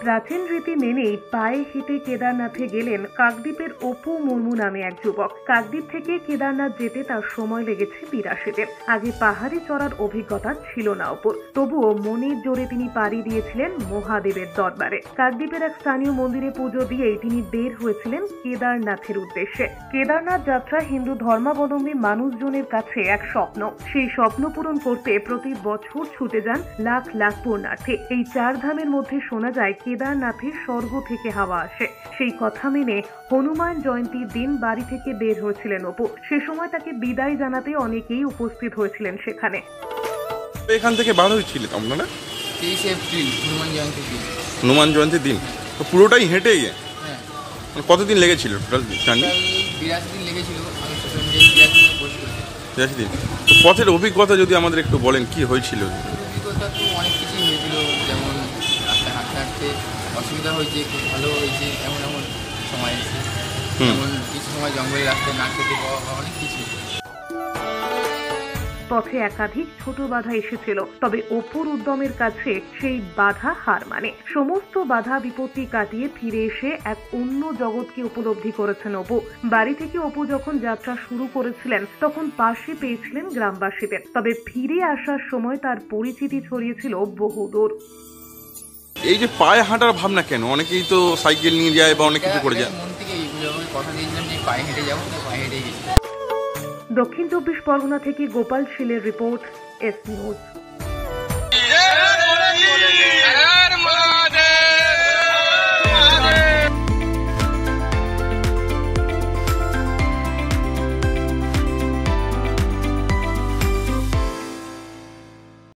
প্রাচীন রীতি মেনেই পায়ে হেঁটে কেদারনাথে গেলেন কাকদ্বীপের অপু মুর্মু নামে এক যুবক। কাকদ্বীপ থেকে কেদারনাথ যেতে তার সময় লেগেছে ৮২ দিন। আগে পাহাড়ে চড়ার অভিজ্ঞতা ছিল না অপুর, তবুও মনের জোরে তিনি পাড়ি দিয়েছিলেন মহাদেবের দরবারে। কাকদ্বীপের এক স্থানীয় মন্দিরে পুজো দিয়েই তিনি বের হয়েছিলেন কেদারনাথের উদ্দেশ্যে। কেদারনাথ যাত্রা হিন্দু ধর্মাবলম্বী মানুষজনের কাছে এক স্বপ্ন। সেই স্বপ্ন পূরণ করতে প্রতি বছর ছুটে যান লাখ লাখ পুণ্যার্থী। এই চার ধামের মধ্যে শোনা যায় কেদারনাথের স্বর্গ থেকে হাওয়া আসে। সেই কথা মেনে হনুমান জয়ন্তীর দিন বাড়ি থেকে বের হয়েছিলেন অপু। সে সময় তাকে বিদায় জানাতে অনেকেই উপস্থিত হয়েছিলেন সেখানে। এখান থেকে বার হয়েছিলেন আপনারা? 23 এপ্রিল হনুমান জয়ন্তীর দিন। তো পুরোটাই হেঁটে গিয়ে? হ্যাঁ। কতদিন লেগেছিল টোটাল জার্নি? 82 দিন লেগেছিল। আমি 82 দিনে পোস্ট করেছি। 82 দিন। তো পথের অভিজ্ঞতা যদি আমাদের একটু বলেন, কি হয়েছিল? অভিজ্ঞতা তো অনেক কিছুই হয়েছিল, যেমন রাস্তায় হাঁটতে হাঁটতে অসুবিধা হয়েছে, খুব ভালো হয়েছে, এমন এমন সময় এসে যেমন কিছু সময় জঙ্গলের রাস্তায় না খেতে পাওয়া বা অনেক কিছু। পথে একাধিক ছোট বাধা এসেছিল, তবে অপুর উদ্যমের কাছে সেই বাধা হার মানে। সমস্ত বাধা বিপত্তি কাটিয়ে ফিরে এসে এক অন্য জগৎকে উপলব্ধি করেছেন অপু। বাড়ি থেকে অপু যখন যাত্রা শুরু করেছিলেন তখন পাশে পেয়েছিলেন গ্রামবাসীদের, তবে ফিরে আসার সময় তার পরিচিতি ছড়িয়েছিল বহুদূর। এই যে পায়ে হাঁটার ভাবনা কেন? অনেকেই তো সাইকেল নিয়ে যায় বা অনেক কিছু করে যায়। মন থেকে কথা দিয়েছিলাম যে পায়ে হেঁটে যাবো, পায়ে হেঁটে গেছি। দক্ষিণ ২৪ পরগনা থেকে গোপাল শীলের রিপোর্ট, এস নিউজ।